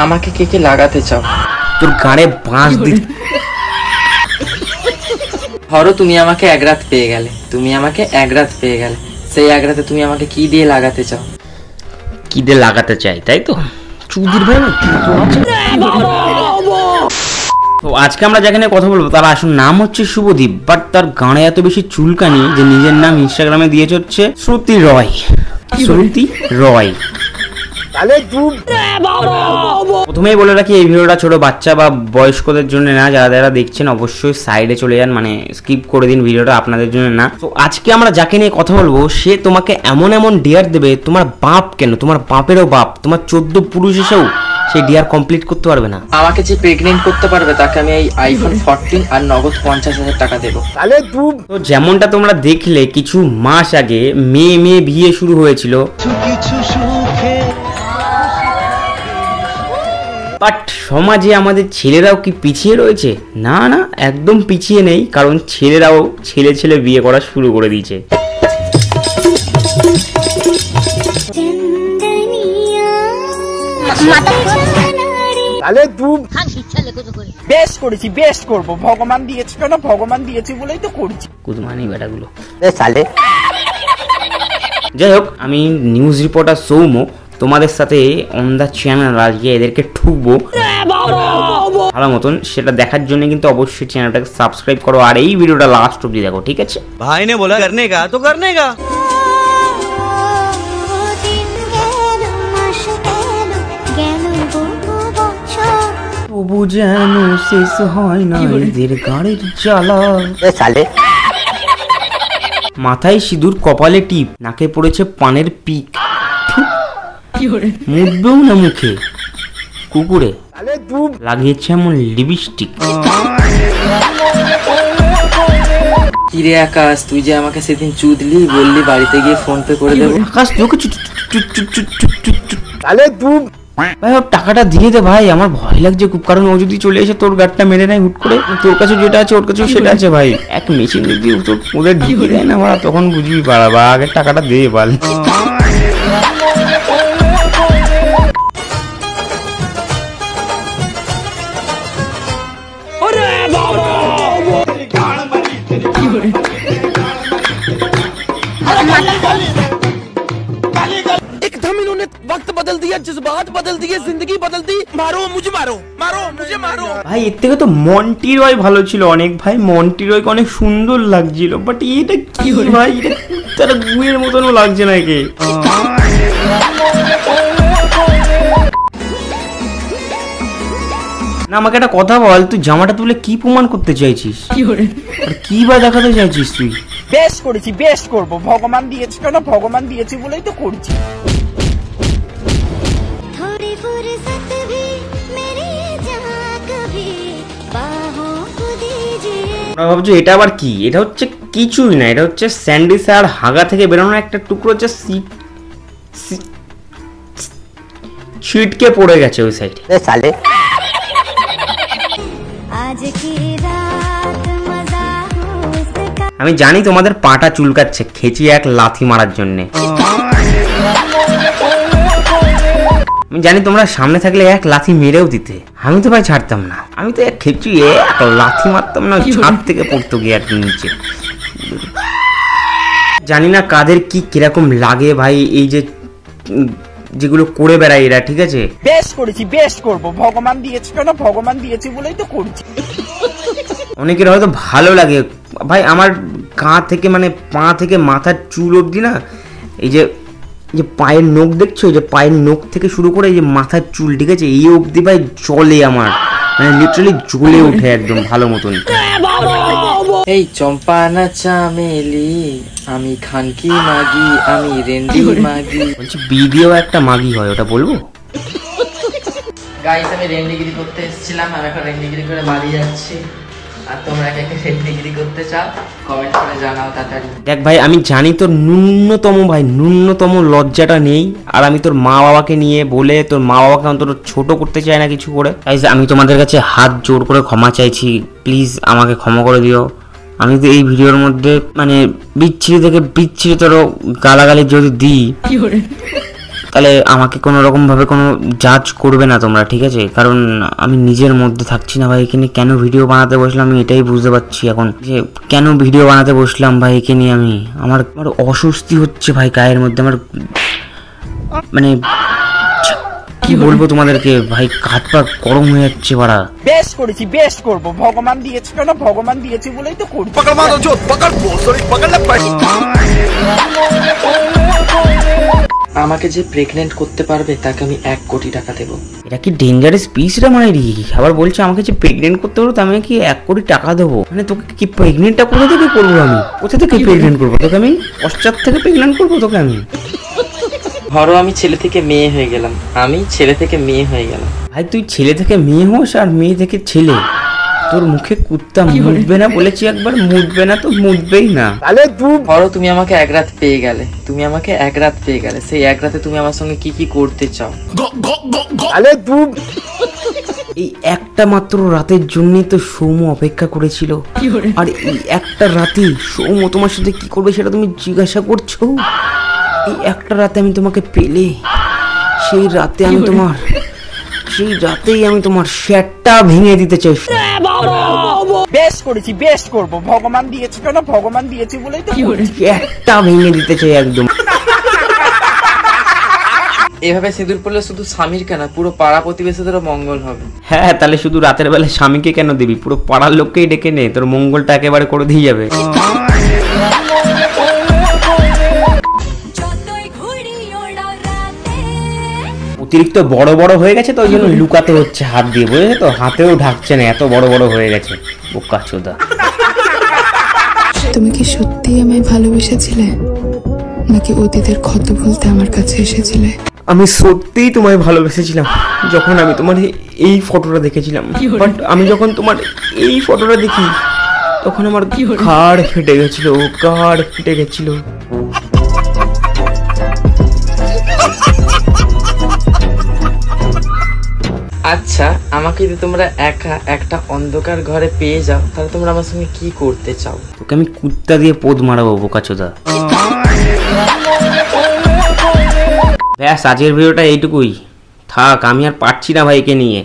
আমাকে কে কে লাগাতে চাও? তোর গাড়ে বাঁশ দি। ধরো তুমি আমাকে এক রাত পেয়ে গেলে, সেই এক রাতে তুমি আমাকে কি দিয়ে লাগাতে চাও? কি দিয়ে লাগাতে চাই তাই তো? চুদির ভাই না। তো আজকে আমরা যেখানে কথা বলবো তার আসল নাম হচ্ছে শুভদীপ, বাট তার গানে এত বেশি চুলকানি যে নিজের নাম ইনস্টাগ্রামে দিয়েছে হচ্ছে শ্রুতি রয়। প্রথমেই বলে রাখি এই ভিডিওটা ছোট বাচ্চা বা বয়স্কদের জন্য না, যারা যারা দেখছেন অবশ্যই সাইডে চলে যান, মানে স্কিপ করে দিন, ভিডিওটা আপনাদের জন্য না। তো আজকে আমরা যাকে নিয়ে কথা বলবো সে তোমাকে এমন এমন ডিয়ার দেবে, তোমার বাপ কেন, তোমার বাপেরও বাপ, তোমার 14 পুরুষ এসেও সেই ডিয়ার কমপ্লিট করতে পারবে না। আমাকে যে প্রেগনেন্ট করতে পারবে তাকে আমি এই আইফোন 14 আর নগদ 50,000 টাকা দেবো। তো যেমনটা তোমরা দেখলে কিছু মাস আগে মেয়ে বিয়ে শুরু হয়েছিল, বাট সমাজে আমাদের ছেলেরাও কি পিছিয়ে রয়েছে? না না, একদম পিছিয়ে নেই, কারণ ছেলেরাও ছেলে বিয়ে করা শুরু করে দিয়েছে। বেস্ট করবো, ভগবান দিয়েছে কেন, ভগবান দিয়েছে বলেই তো করছি। কুদমানি বেটাগুলো যাই হোক, আমি নিউজ রিপোর্টার সৌম্য তোমাদের সাথে অন দা চ্যানেল আজকে এদেরকে ঠুকবো ভালো মতন। সেটা দেখার জন্য কিন্তু অবশ্যই চ্যানেলটাকে সাবস্ক্রাইব করো আর এই ভিডিওটা লাস্ট অবধি দেখো, ঠিক আছে? ভাই নে বলা করনে কা তো করনে কা। তবু যেন শেষ হয় না এদের গাড়ির জ্বালা। মাথায় সিঁদুর, কপালে টিপ, নাকে পড়েছে পানের পিক, মুখবেও না মুখে, কুকুরে লাগিয়েছে এমন লিপস্টিক। কিরে আকাশ, তুই যে আমাকে সেদিন চুদলি, বললি বাড়িতে গিয়ে ফোন পে করে দেবো। আকাশ তোকে ভাই টাকাটা দিয়ে দে ভাই, আমার ভয় লাগছে খুব, কারণ ও যদি চলে এসে তোর গাড়টা মেরে নেয় হুট করে, তোর কাছে যেটা আছে ওর কাছেও সেটা আছে ভাই। এক মেশিন যদি তোর ওদের ঢিকে দেয় না ভাড়া, তখন বুঝবি বাড়াবা, আগে টাকাটা দে বাল। एकदम इन्होंने वक्त बदल दिया, जज्बात बदल दिए, जिंदगी बदल दी। मारो मुझे, मारो मुझे मारो। ভাই এর থেকে তো মন্টি রয় ভালো ছিল অনেক ভাই, মন্টি রয়কে অনেক সুন্দর লাগছিল, বাট এটা কি ভাই, এটা তার গুয়ের মতনও লাগছে না একে। না আমাকে একটা কথা বল, তুই জামাটা তুলে কি প্রমাণ করতে চাইছিস, আর কি বা দেখাতে চাইছিস তুই? বেস্ট করবো, ভগবান দিয়েছে কেন, ভগবান দিয়েছে বলেই তো করছি। ভাবছো এটা আবার কি? এটা হচ্ছে কিছুই না, এটা হচ্ছে স্যান্ডিস আর হাগা থেকে বেরোনো একটা টুকরো, হচ্ছে ছিটকে পড়ে গেছে ওই সাইডে। আমি জানি তোমাদের পাটা চুলকাচ্ছে খেঁচিয়ে এক লাথি মারার জন্য, আমি জানি তোমরা সামনে থাকলে এক লাথি মেরেও দিতে, আমি তো ভাই ছাড়তাম না, আমি তো এক খেঁচিয়ে এক লাথি মারতাম না, ছাদ থেকে পড়তো গিয়ে আর নিচে। জানি না কাদের কি কিরকম লাগে ভাই এই যে যেগুলো করে বেড়ায় এরা, ঠিক আছে? বেস্ট করবো, ভগবান দিয়েছে কেন, ভগবান দিয়েছে বলেই তো করছি। অনেকের হয়তো ভালো লাগে ভাই, আমার গা থেকে মানে পা থেকে মাথার চুল অবধি না, এই যে পায়ের নখ দেখছো, যে পায়ের নখ থেকে শুরু করে এই যে মাথার চুল, ঠিক আছে, এই অবধি ভাই জলে আমার, মানে লিটারালি জ্বলে ওঠে একদম ভালো মতন। এই চম্পা না চামেলি, আমি খানকি মাগি, আমি রেন্ডি মাগি। বলছি ভিডিও একটা মাগি হয়, ওটা বলবো? গাইস আমি রেন্ডিগিরি করতে এসেছিলাম, আমি এখন রেন্ডিগিরি করে বাড়ি যাচ্ছি, আর তোমরা কে কে রেন্ডিগিরি করতে চাও কমেন্ট করে জানাও তাড়াতাড়ি। দেখ ভাই আমি জানি তোর ন্যূনতম লজ্জাটা নেই, আর আমি তোর মা বাবাকে নিয়ে বলে তোর মা বাবাকে অন্তত ছোট করতে চাই না কিছু করে। আমি তোমাদের কাছে হাত জোর করে ক্ষমা চাইছি, প্লিজ আমাকে ক্ষমা করে দিও। আমি তো এই ভিডিওর মধ্যে মানে বিচ্ছিরি থেকে বিচ্ছিরিতর গালাগালি যদি দিই তাহলে আমাকে কোনো রকমভাবে কোনো জাজ করবে না তোমরা, ঠিক আছে? কারণ আমি নিজের মধ্যে থাকছি না ভাই, এখানে কেন ভিডিও বানাতে বসলাম আমি এটাই বুঝতে পারছি এখন, যে কেন ভিডিও বানাতে বসলাম ভাই একে নিয়ে। আমি আমার অস্বস্তি হচ্ছে ভাই গায়ের মধ্যে, আমার মানে কি বলবো তোমাদেরকে ভাই, হাত পা গরম হয়ে যাচ্ছে পাড়া। বেশ করেছি, বেশ করব, ভগবান দিয়েছে কেন, ভগবান দিয়েছে বলেই তো করব। पकड़ मारो जो पकड़ सॉरी पकड़ ले আমাকে যে প্রেগনেন্ট করতে পারবে তাকে আমি 1 কোটি টাকা দেবো। এটা কি ডেঞ্জারাস পিস রে মাইরি? আবার বলছে আমাকে যে প্রেগনেন্ট করতে পারবো আমি কি 1 কোটি টাকা দেবো? মানে তোকে কি প্রেগনেন্টটা কোথা থেকে করবো আমি? কোথা থেকে প্রেগনেন্ট করবো তোকে আমি? পশ্চাৎ থেকে প্রেগনেন্ট করবো তোকে আমি? ধরো আমি ছেলে থেকে মেয়ে হয়ে গেলাম, আমি ছেলে থেকে মেয়ে হয়ে গেলাম। ভাই তুই ছেলে থেকে মেয়ে হোস আর মেয়ে থেকে ছেলে, তোর মুখে কুত্তা মুতবে না বলেছি একবার, মুতবে না তো মুতবেই না। ধরো তুমি আমাকে 1 রাত পেয়ে গেলে, তুমি আমাকে 1 রাত পেয়ে গেলে, সেই 1 রাতে তুমি আমার সঙ্গে কি কি করতে চাও? এই একটা মাত্র রাতের জন্যই তো সৌম অপেক্ষা করেছিল, আর এই একটা রাতে সৌম তোমার সাথে কি করবে সেটা তুমি জিজ্ঞাসা করছো? এই একটা রাতে আমি তোমাকে পেলে, সেই রাতেই আমি তোমার শ্যাটটা ভেঙে দিতে চাই। বেশ করেছি, বেশ করব, ভগবান দিয়েছে কেন, ভগবান দিয়েছে বলেই তো করব। শ্যাটটা ভেঙে দিতে চাই একদম। এভাবে সিঁদুর পড়লে শুধু স্বামীর কেন, পুরো পাড়া প্রতিবেশীদেরও মঙ্গল হবে। হ্যাঁ তাহলে শুধু রাতের বেলা স্বামীকে কেন দিবি, পুরো পাড়ার লোককেই ডেকে নে, তোর মঙ্গলটা একেবারে করে দিয়ে যাবে। অতিরিক্ত বড় বড় হয়ে গেছে তো ওই জন্য লুকাতে হচ্ছে হাত দিয়ে, বুঝেছো তো? হাতেও ঢাকছে না, এত বড় বড় হয়ে গেছে। বোকা চোদা। তুমি কি সত্যিই আমায় ভালোবেসেছিলে, নাকি অতীতের ক্ষত বলতে আমার কাছে এসেছিলে? আমি সত্যিই তোমায় ভালোবেসেছিলাম যখন আমি তোমার এই ফটোটা দেখেছিলাম, বাট আমি যখন তোমার এই ফটোটা দেখি তখন আমার ঘাড় ফেটে গেছিল, ঘাড় ফেটে গেছিল। আচ্ছা আমাকে যদি তোমরা একা একটা অন্ধকার ঘরে পেয়ে যাও, তাহলে তোমরা আমার সঙ্গে কি করতে চাও? তোকে আমি কুত্তা দিয়ে পোদ মারাবো বোকাচোদা। ব্যাস আজকের ভিডিওটা এইটুকুই থাক, আমি আর পারছি না ভাইকে নিয়ে।